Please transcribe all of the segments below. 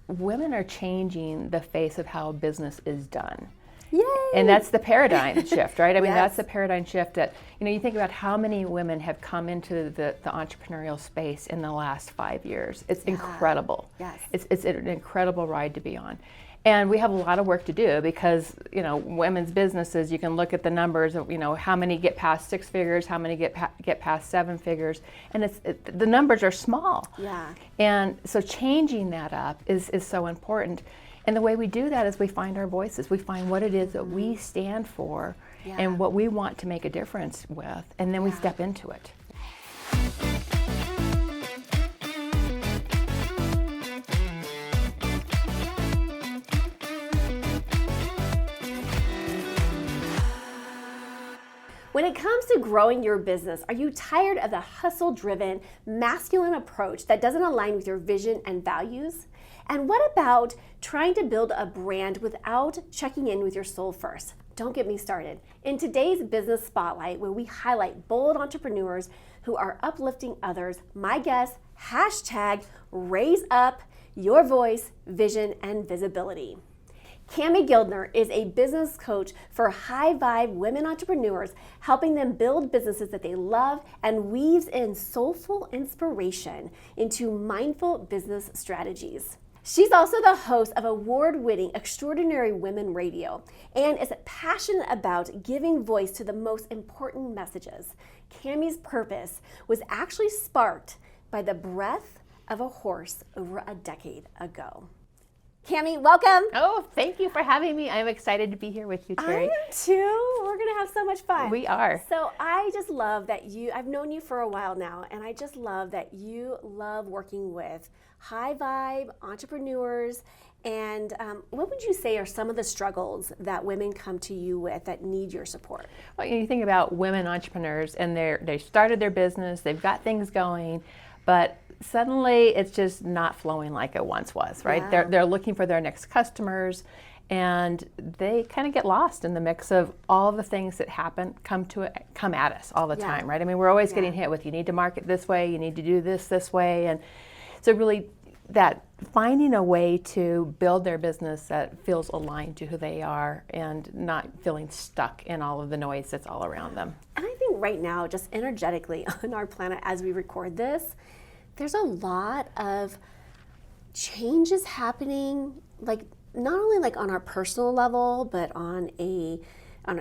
women are changing the face of how business is done. Yay! And that's the paradigm shift, right? I mean, Yes. that's the paradigm shift that, you think about how many women have come into the entrepreneurial space in the last 5 years. It's incredible. Yes. It's an incredible ride to be on. And we have a lot of work to do because, women's businesses, you can look at the numbers of, how many get past 6 figures, how many get past 7 figures, and the numbers are small. Yeah. And so changing that up is so important. And the way we do that is we find our voices. We find what it is that we stand for and what we want to make a difference with, and then we step into it. When it comes to growing your business, are you tired of the hustle-driven, masculine approach that doesn't align with your vision and values? And what about trying to build a brand without checking in with your soul first? Don't get me started. In today's Business Spotlight, where we highlight bold entrepreneurs who are uplifting others, my guest, #raise up your voice, vision, and visibility. Kami Guildner is a business coach for high-vibe women entrepreneurs, helping them build businesses that they love and weaves in soulful inspiration into mindful business strategies. She's also the host of award-winning Extraordinary Women Radio and is passionate about giving voice to the most important messages. Kami's purpose was actually sparked by the breath of a horse over a decade ago. Kami, welcome. Oh, thank you for having me. I'm excited to be here with you, Teri. I am too. We're going to have so much fun. We are. So I just love that I've known you for a while now, and I just love that you love working with high vibe entrepreneurs. And what would you say are some of the struggles that women come to you with that need your support? Well, you think about women entrepreneurs, and they started their business, they've got things going, but suddenly it's just not flowing like it once was, right? Yeah. They're looking for their next customers, and they kind of get lost in the mix of all the things that come at us all the time, right? I mean, we're always getting hit with, you need to market this way, you need to do this way, and so really that finding a way to build their business that feels aligned to who they are and not feeling stuck in all of the noise that's all around them. And I think right now, just energetically on our planet as we record this, there's a lot of changes happening, like not only like on our personal level, but on a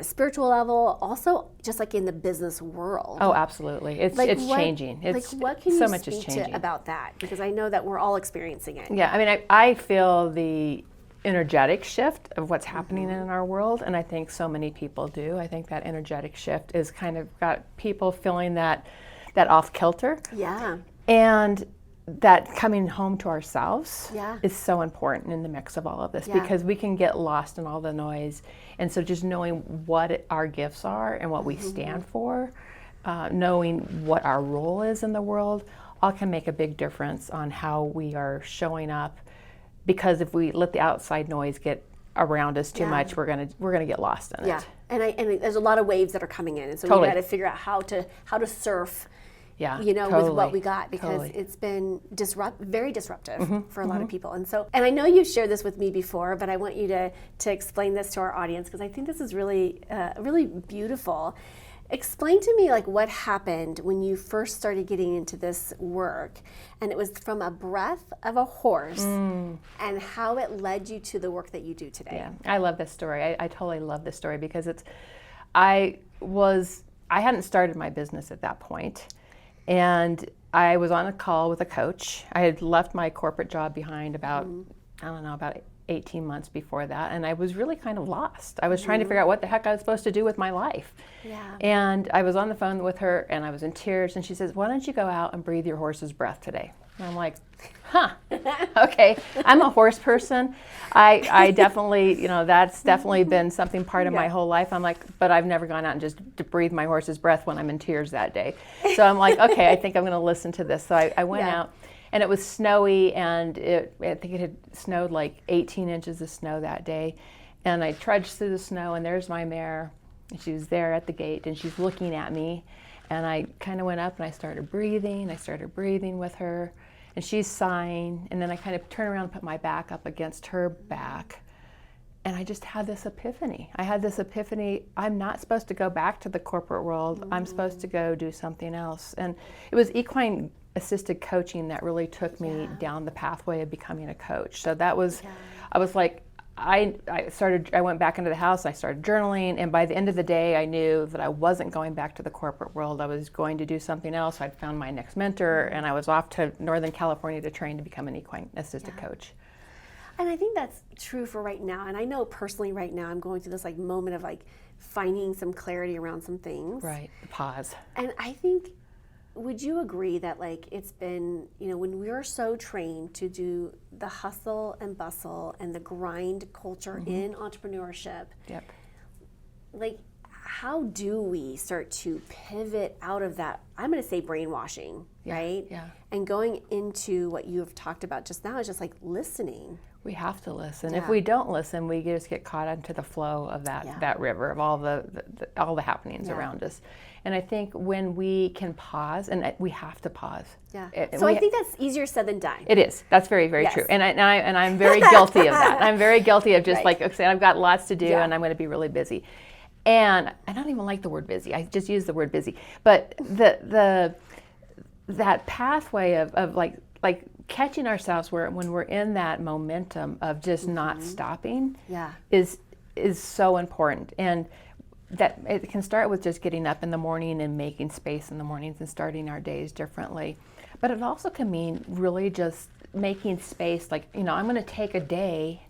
spiritual level, also just like in the business world. Oh, absolutely. It's changing. What can so you much is speak changing to about that? Because I know that we're all experiencing it. Yeah, I mean, I feel the energetic shift of what's happening in our world, and I think so many people do. I think that energetic shift is kind of got people feeling that off kilter. Yeah. And that coming home to ourselves is so important in the mix of all of this because we can get lost in all the noise. And so just knowing what our gifts are and what we stand for, knowing what our role is in the world, all can make a big difference on how we are showing up. Because if we let the outside noise get around us too much, we're gonna get lost in it. And there's a lot of waves that are coming in, and so we got to figure out how to surf. With what we got, because it's been very disruptive for a lot of people. And I know you've shared this with me before, but I want you to explain this to our audience, because I think this is really, really beautiful. Explain to me like what happened when you first started getting into this work, and it was from a breath of a horse, and how it led you to the work that you do today. Yeah, I love this story. I totally love this story because I hadn't started my business at that point. And I was on a call with a coach. I had left my corporate job behind about 18 months before that, and I was really kind of lost. I was trying to figure out what the heck I was supposed to do with my life. Yeah. And I was on the phone with her, and I was in tears, and she says, "Why don't you go out and breathe your horse's breath today?" And I'm like, okay. I'm a horse person. I definitely, that's definitely been something part of my whole life. I'm like, but I've never gone out and just to breathe my horse's breath when I'm in tears that day. So I'm like, okay, I think I'm going to listen to this. So I went out, and it was snowy, and I think it had snowed like 18 inches of snow that day. And I trudged through the snow, and there's my mare, and she was there at the gate, and she's looking at me. And I kind of went up, and I started breathing with her. and she's sighing, and then I kind of turn around and put my back up against her back. And I just had this epiphany. I'm not supposed to go back to the corporate world. I'm supposed to go do something else. And it was equine assisted coaching that really took me down the pathway of becoming a coach. So that was, I was like, I went back into the house, I started journaling, and by the end of the day, I knew that I wasn't going back to the corporate world. I was going to do something else. I'd found my next mentor, and I was off to Northern California to train to become an equine assisted coach. And I think that's true for right now. And I know personally right now I'm going through this like moment of like finding some clarity around some things. Right, pause. And I think, would you agree that like it's been, when we're so trained to do the hustle and bustle and the grind culture in entrepreneurship, like how do we start to pivot out of that, I'm going to say brainwashing, right? Yeah. And going into what you have talked about just now is just like listening. We have to listen. If we don't listen, we just get caught into the flow of that river of all the happenings around us. And I think when we can pause, and we have to pause. Yeah. So I think that's easier said than done. It is. That's very, very true. And I'm very guilty of that. I'm very guilty of just like, okay, I've got lots to do, and I'm going to be really busy. And I don't even like the word busy. I just use the word busy. But that pathway of like catching ourselves when we're in that momentum of just not stopping is so important. And that it can start with just getting up in the morning and making space in the mornings and starting our days differently. But it also can mean really just making space, like, I'm going to take a day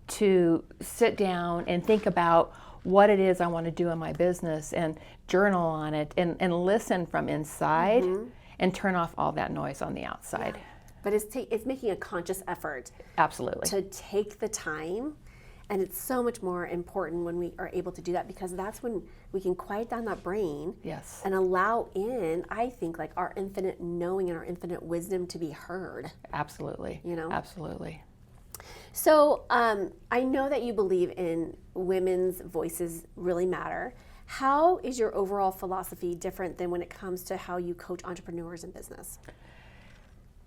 to sit down and think about what it is I want to do in my business and journal on it and listen from inside and turn off all that noise on the outside. Yeah. But it's making a conscious effort. Absolutely. To take the time, and it's so much more important when we are able to do that, because that's when we can quiet down that brain and allow in, I think, like our infinite knowing and our infinite wisdom to be heard. Absolutely. Absolutely. So I know that you believe in women's voices really matter. How is your overall philosophy different than when it comes to how you coach entrepreneurs in business?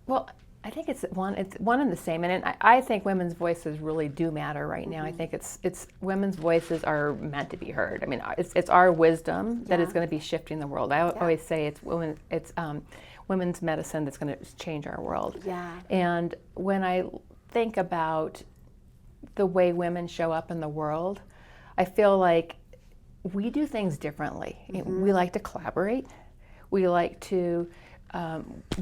Well, I think it's one and the same, and I think women's voices really do matter right now. I think it's women's voices are meant to be heard. I mean, it's our wisdom that is going to be shifting the world. I always say it's women's medicine that's going to change our world. Yeah. And when I think about the way women show up in the world, I feel like we do things differently. We like to collaborate. We like to.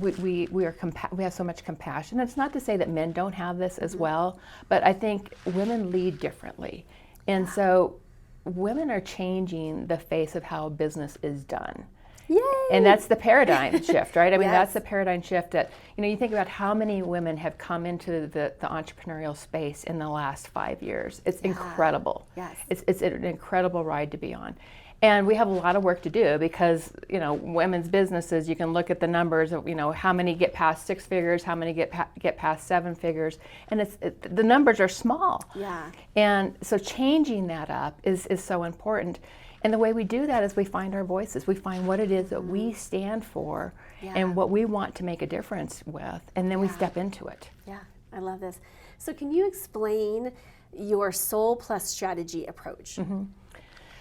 We have so much compassion. It's not to say that men don't have this as well, but I think women lead differently, and so women are changing the face of how business is done. Yay! And that's the paradigm shift, right? I mean, that's the paradigm shift that, you think about how many women have come into the entrepreneurial space in the last 5 years. It's incredible. Yes. It's an incredible ride to be on. And we have a lot of work to do because, women's businesses, you can look at the numbers of, how many get past 6 figures, how many get past 7 figures, and the numbers are small. Yeah. And so changing that up is so important. And the way we do that is we find our voices. We find what it is that we stand for and what we want to make a difference with, and then we step into it. Yeah, I love this. So can you explain your Soul+Strategy approach?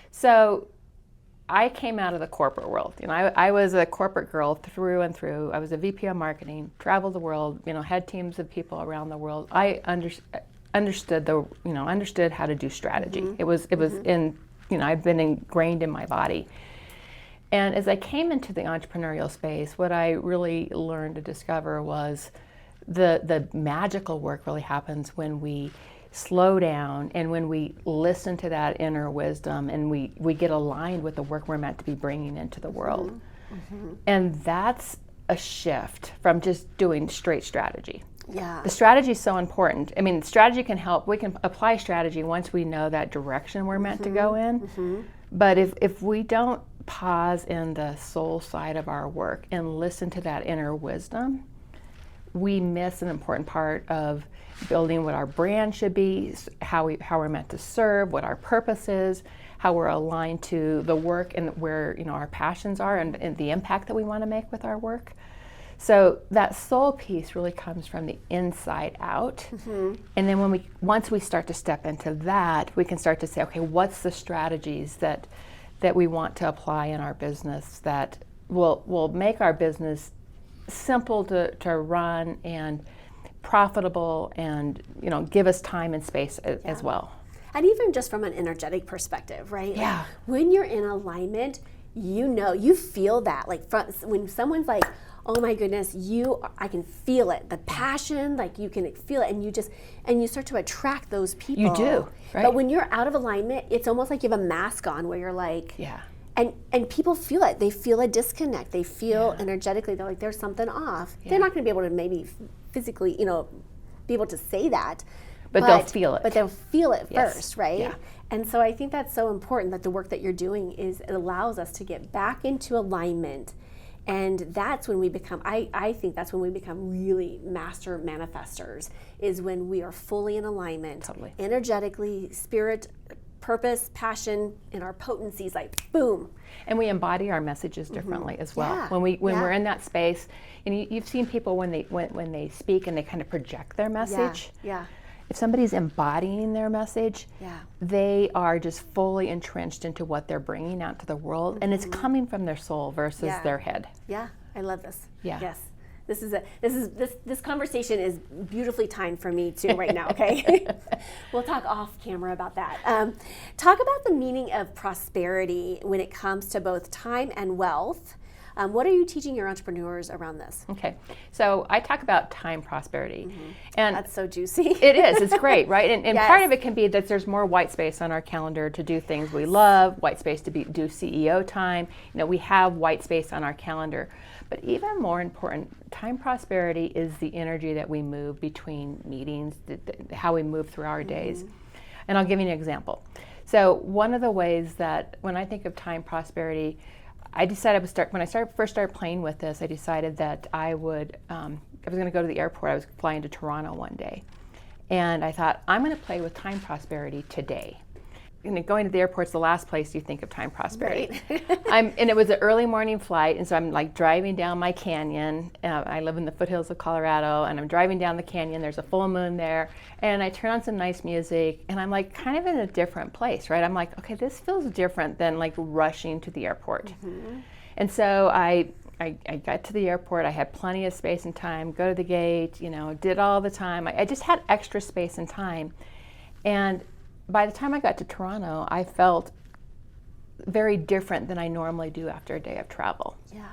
So I came out of the corporate world. I was a corporate girl through and through. I was a VP of marketing, traveled the world, had teams of people around the world. I understood understood how to do strategy. It was in, I'd been ingrained in my body. And as I came into the entrepreneurial space, what I really learned to discover was the magical work really happens when we slow down and when we listen to that inner wisdom and we get aligned with the work we're meant to be bringing into the world. And that's a shift from just doing straight strategy. Yeah. The strategy is so important. I mean, strategy can help. We can apply strategy once we know that direction we're meant to go in. But if we don't pause in the soul side of our work and listen to that inner wisdom, we miss an important part of building what our brand should be, how we're meant to serve, what our purpose is, how we're aligned to the work and where our passions are and the impact that we want to make with our work. So that soul piece really comes from the inside out. And then once we start to step into that, we can start to say, okay, what's the strategies that we want to apply in our business that will make our business simple to run and profitable, and give us time and space as well. And even just from an energetic perspective, right? Yeah. Like when you're in alignment, you feel that. Like when someone's like, oh my goodness, I can feel it. The passion, like you can feel it, and you start to attract those people. You do, right? But when you're out of alignment, it's almost like you have a mask on where you're like, yeah. And people feel it. They feel a disconnect. They feel energetically, they're like, there's something off. Yeah. They're not going to be able to maybe physically, be able to say that. But they'll feel it. But they'll feel it Yes. first, right? Yeah. And so I think that's so important, that the work that you're doing it allows us to get back into alignment. And that's when we become, I think that's when we become really master manifestors, is when we are fully in alignment. Totally. Energetically, spirit, purpose, passion, and our potencies, like boom. And we embody our messages differently as well. Yeah. When we're in that space, and you've seen people when they speak and they kind of project their message. Yeah. If somebody's embodying their message, they are just fully entrenched into what they're bringing out to the world, and it's coming from their soul versus their head. Yeah, I love this. Yeah. Yes. This conversation is beautifully timed for me too right now, okay? We'll talk off camera about that. Talk about the meaning of prosperity when it comes to both time and wealth. What are you teaching your entrepreneurs around this? Okay, so I talk about time prosperity. And that's so juicy. It is, it's great, right? And Yes. part of it can be that there's more white space on our calendar to do things we love, white space to do CEO time. We have white space on our calendar. But even more important, time prosperity is the energy that we move between meetings, how we move through our days. And I'll give you an example. So one of the ways that when I think of time prosperity, I decided when I first started playing with this, I decided that I was going to go to the airport. I was flying to Toronto one day. And I thought, I'm going to play with time prosperity today. Going to the airport's the last place you think of time prosperity. Right. And it was an early morning flight, and so I'm like driving down my canyon. I live in the foothills of Colorado, and I'm driving down the canyon. There's a full moon there, and I turn on some nice music, and I'm like kind of in a different place, right? I'm like, okay, this feels different than like rushing to the airport. And so I got to the airport. I had plenty of space and time. Go to the gate, did all the time. I just had extra space and time, and by the time I got to Toronto, I felt very different than I normally do after a day of travel. Yeah.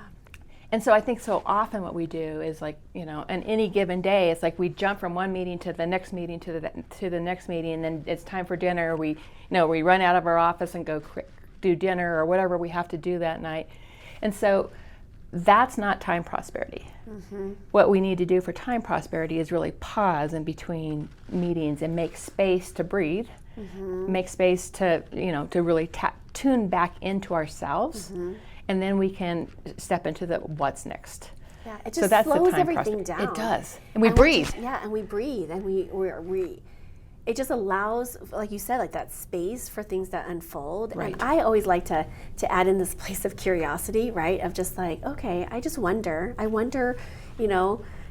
And so I think so often what we do is like, on any given day, it's like we jump from one meeting to the next meeting to the next meeting, and then it's time for dinner. We run out of our office and go do dinner or whatever we have to do that night. And so that's not time prosperity. What we need to do for time prosperity is really pause in between meetings and make space to breathe. Make space to really tune back into ourselves, and then we can step into the what's next. Yeah, it just slows everything down. It does, and we breathe. And we breathe, and we it just allows, like you said, like that space for things to unfold. Right. And I always like to add in this place of curiosity, right? Of just like, okay, I wonder,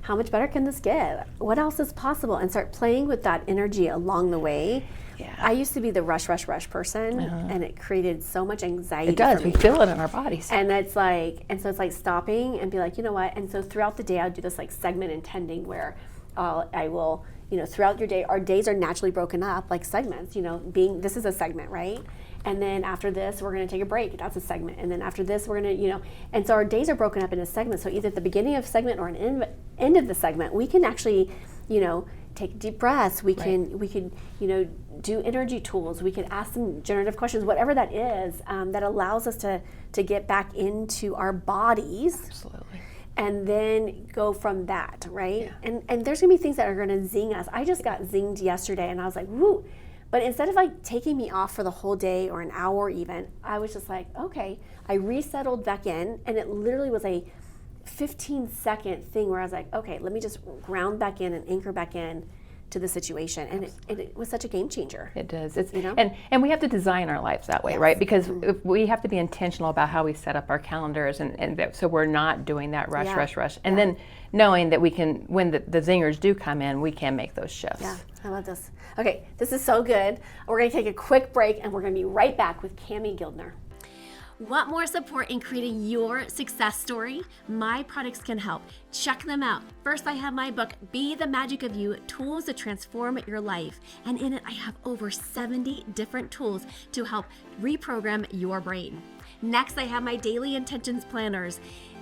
how much better can this get? What else is possible? And start playing with that energy along the way. Yeah. I used to be the rush person, and it created so much anxiety. It does. For me. We feel it in our bodies. And so it's like stopping and be like, you know what? And so throughout the day, I'll do this like segment intending where I will, throughout your day, our days are naturally broken up like segments. This is a segment, right? And then after this, we're going to take a break. That's a segment. And then after this, we're going to, and so our days are broken up into segments. So either at the beginning of a segment or an end of the segment, we can actually, take deep breaths. We could, do energy tools. We could ask some generative questions, whatever that is, that allows us to get back into our bodies. Absolutely. And then go from that, right? Yeah. And there's gonna be things that are gonna zing us. I just got zinged yesterday, and I was like, woo. But instead of like taking me off for the whole day or an hour even, I was just like, okay. I resettled back in, and it literally was a 15-second thing where I was like, okay, let me just ground back in and anchor back in to the situation. And it was such a game changer. It does. It's, you know? and we have to design our lives that way, Yes. right? Because if we have to be intentional about how we set up our calendars, so we're not doing that rush. And then knowing that we can, when the zingers do come in, we can make those shifts. Yeah, I love this. Okay, this is so good. We're going to take a quick break, and we're going to be right back with Kami Guildner. Want more support in creating your success story? My products can help. Check them out. First, I have my book, Be the Magic of You, Tools to Transform Your Life. And in it, I have over 70 different tools to help reprogram your brain. Next, I have my daily intentions planners.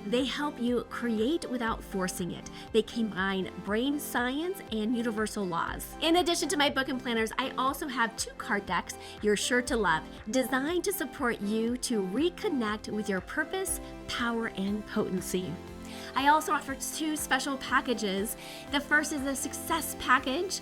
They help you create without forcing it. They combine brain science and universal laws. In addition to my book and planners, I also have 2 card decks you're sure to love, designed to support you to reconnect with your purpose, power, and potency. I also offer 2 special packages. The first is a success package.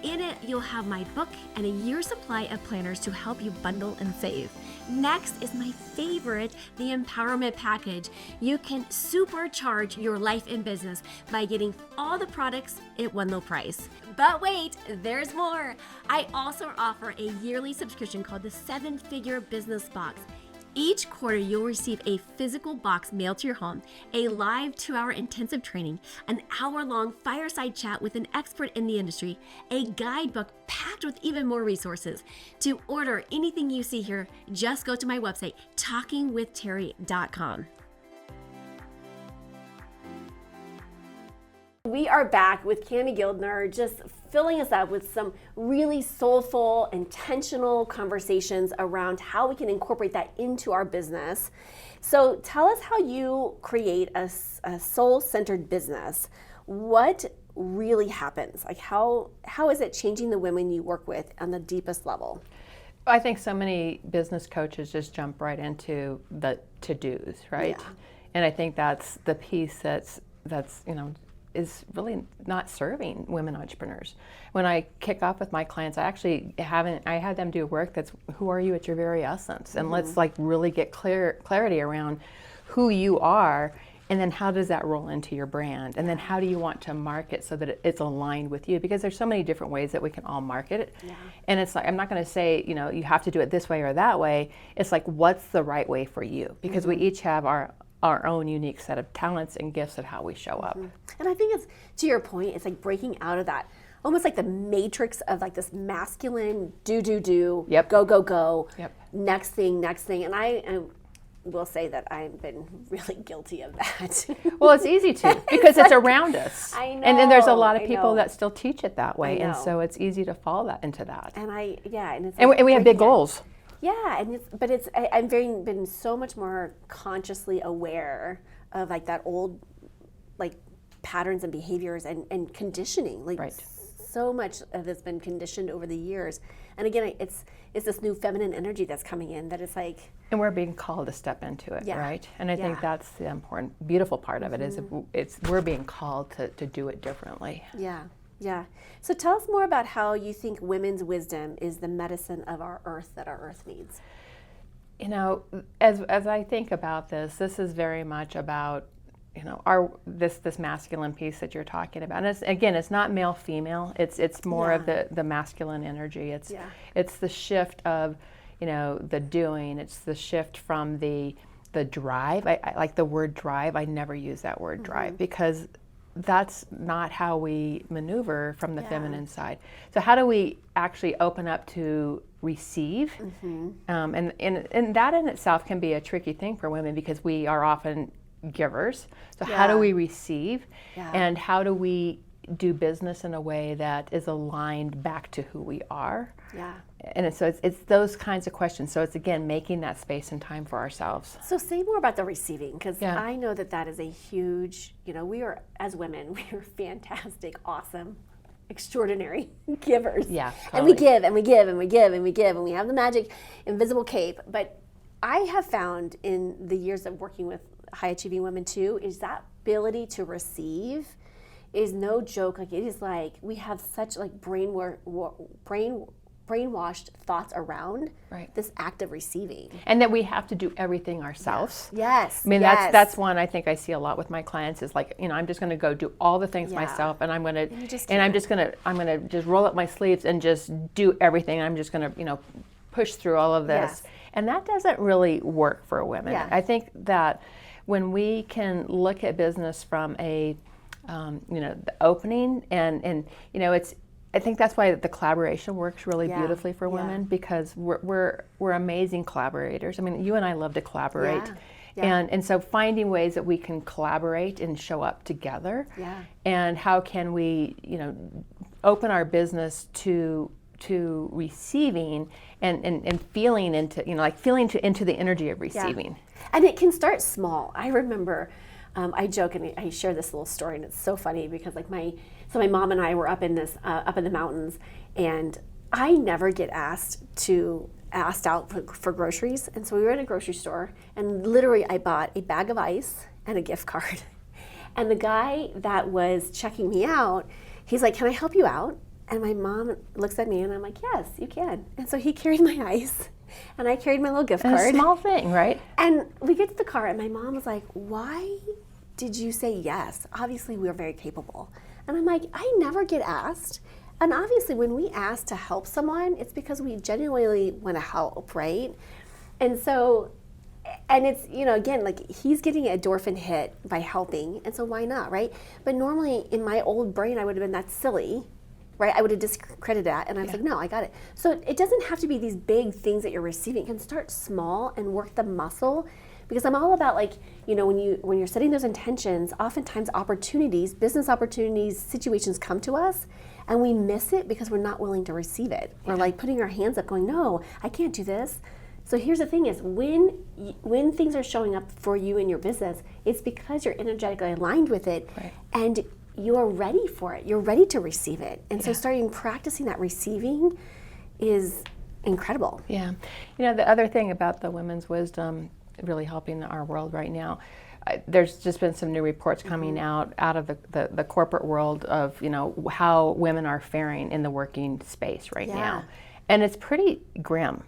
In it, you'll have my book and a year's supply of planners to help you bundle and save. Next is my favorite, the empowerment package. You can supercharge your life and business by getting all the products at one low price. But wait, there's more. I also offer a yearly subscription called the 7-Figure Business Box. Each quarter, you'll receive a physical box mailed to your home, a live 2-hour intensive training, an hour-long fireside chat with an expert in the industry, a guidebook packed with even more resources. To order anything you see here, just go to my website, talkingwithteri.com. We are back with Kami Guildner, just filling us up with some really soulful, intentional conversations around how we can incorporate that into our business. So tell us how you create a soul-centered business. What really happens? Like how is it changing the women you work with on the deepest level? I think so many business coaches just jump right into the to-dos, right? Yeah. And I think that's the piece that's is really not serving women entrepreneurs. When I kick off with my clients, I had them do work that's who are you at your very essence, and let's like really get clarity around who you are, and then how does that roll into your brand, and then how do you want to market so that it's aligned with you, because there's so many different ways that we can all market it. Yeah. And it's like, I'm not going to say you have to do it this way or that way. It's like, what's the right way for you, because we each have our own unique set of talents and gifts of how we show up. And I think it's, to your point, it's like breaking out of that, almost like the matrix of like this masculine do, Yep. go, Yep. next thing. And I will say that I've been really guilty of that. Well, it's easy to, because it's around us. I know. And then there's a lot of I people know. that still teach it that way, I and know. so it's easy to follow into that. And it's And we have big breaking goals. Yeah, and I've been so much more consciously aware of like that old like patterns and behaviors and conditioning. Like Right. so much of it's been conditioned over the years. And again, it's this new feminine energy that's coming in that it's like. And we're being called to step into it, Yeah. right? And I think Yeah. that's the important, beautiful part of it is we're being called to do it differently. Yeah. So tell us more about how you think women's wisdom is the medicine of our earth that our earth needs. As I think about this is very much about this masculine piece that you're talking about. And it's not male female. It's more of the masculine energy. It's the shift of the doing. It's the shift from the drive. I like the word drive. I never use that word drive, because that's not how we maneuver from the feminine side. So how do we actually open up to receive? And that in itself can be a tricky thing for women, because we are often givers. So how do we receive? And how do we do business in a way that is aligned back to who we are? And so it's those kinds of questions. So it's, again, making that space and time for ourselves. So say more about the receiving, because I know that is a huge, we are, as women, we are fantastic, awesome, extraordinary givers. Yeah, totally. And we give, and we give, and we give, and we give, and we have the magic invisible cape. But I have found in the years of working with high achieving women too, is that ability to receive is no joke. Like, it is like we have such like brain brainwashed thoughts around Right. this act of receiving. And that we have to do everything ourselves. Yes. I mean, yes. that's one I think I see a lot with my clients is like, I'm just going to go do all the things Yeah. myself, and I'm going you just to, and I'm can't. just roll up my sleeves and just do everything. I'm just going to, push through all of this. Yes. And that doesn't really work for women. Yeah. I think that when we can look at business from a, the opening and I think that's why the collaboration works really Yeah. beautifully for Yeah. women, because we're amazing collaborators. I mean, you and I love to collaborate. Yeah. Yeah. And so finding ways that we can collaborate and show up together. Yeah. And how can we, open our business to receiving and feeling into, into the energy of receiving. And it can start small. I remember, I joke and I share this little story, and it's so funny because my mom and I were up in the mountains, and I never get asked out for groceries. And so we were in a grocery store, and literally I bought a bag of ice and a gift card. And the guy that was checking me out, he's like, "Can I help you out?" And my mom looks at me, and I'm like, "Yes, you can." And so he carried my ice, and I carried my little gift And card. a small thing, right? And we get to the car, and my mom was like, "Why did you say yes? Obviously, we are very capable." And I'm like, "I never get asked." And obviously, when we ask to help someone, it's because we genuinely want to help, right? And so, and it's, again, like he's getting an endorphin hit by helping, and so why not, right? But normally, in my old brain, I would have been, "That's silly." Right? I would have discredited that, and I was like, "No, I got it." So it doesn't have to be these big things that you're receiving. It can start small and work the muscle, because I'm all about when you're setting those intentions, oftentimes business opportunities, situations come to us, and we miss it because we're not willing to receive it. We're like putting our hands up, going, "No, I can't do this." So here's the thing: is when things are showing up for you in your business, it's because you're energetically aligned with it, Right. and you're ready for it. You're ready to receive it. And so practicing that receiving is incredible. Yeah. The other thing about the women's wisdom really helping our world right now, there's just been some new reports coming out of the corporate world of, how women are faring in the working space right now. And it's pretty grim.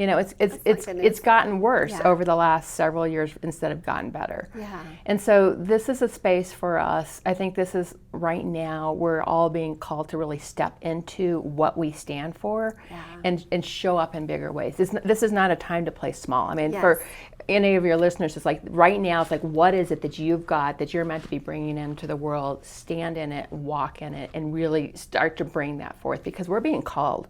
It's gotten worse over the last several years instead of gotten better. Yeah. And so this is a space for us. I think this is right now we're all being called to really step into what we stand for and show up in bigger ways. This is not a time to play small. I mean, for any of your listeners, it's like right now, it's like, what is it that you've got that you're meant to be bringing into the world? Stand in it, walk in it, and really start to bring that forth, because we're being called.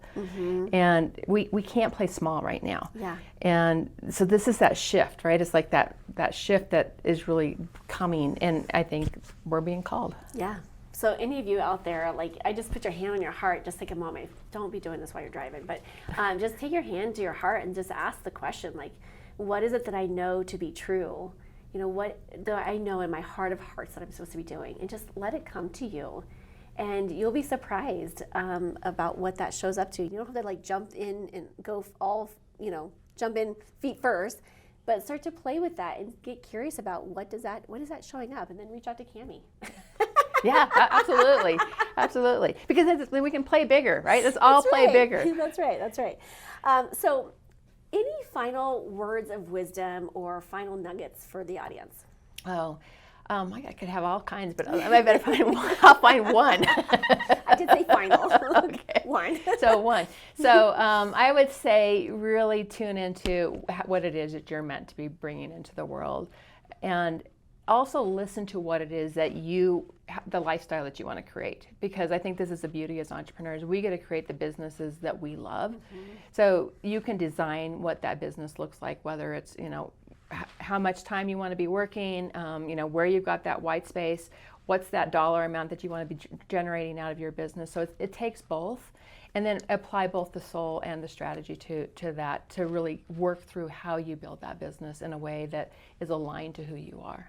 And we can't play small right now. Yeah. And so this is that shift, right? It's like that shift that is really coming, and I think we're being called. Yeah. So any of you out there, I just put your hand on your heart, just take a moment. Don't be doing this while you're driving, but just take your hand to your heart and just ask the question, what is it that I know to be true? What do I know in my heart of hearts that I'm supposed to be doing? And just let it come to you. And you'll be surprised about what that shows up to. You don't have to jump in and go jump in feet first, but start to play with that and get curious about what is that showing up, and then reach out to Kami. Yeah, absolutely. Because then we can play bigger, right? Let's all play bigger. That's right. So, any final words of wisdom or final nuggets for the audience? I could have all kinds, but I better find one. I'll find one. I did say final. Okay. One. One. So I would say really tune into what it is that you're meant to be bringing into the world, and also listen to what it is that the lifestyle that you want to create. Because I think this is the beauty as entrepreneurs. We get to create the businesses that we love. So you can design what that business looks like, whether it's, how much time you want to be working, where you've got that white space, what's that dollar amount that you want to be generating out of your business. So it takes both, and then apply both the soul and the strategy to that, to really work through how you build that business in a way that is aligned to who you are.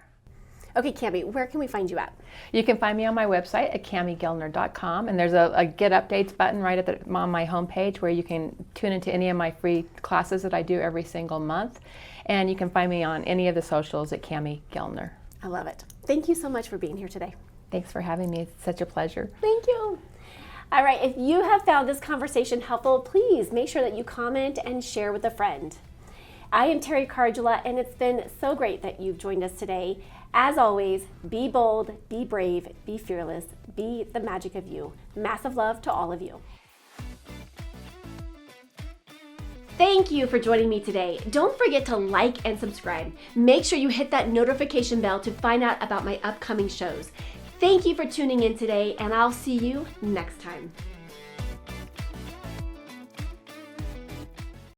Okay, Kami, where can we find you at? You can find me on my website at kamiguildner.com, and there's a Get Updates button right on my homepage where you can tune into any of my free classes that I do every single month. And you can find me on any of the socials at Kami Guildner. I love it. Thank you so much for being here today. Thanks for having me. It's such a pleasure. Thank you. All right, if you have found this conversation helpful, please make sure that you comment and share with a friend. I am Teri Cardula, and it's been so great that you've joined us today. As always, be bold, be brave, be fearless, be the magic of you. Massive love to all of you. Thank you for joining me today. Don't forget to like and subscribe. Make sure you hit that notification bell to find out about my upcoming shows. Thank you for tuning in today, and I'll see you next time.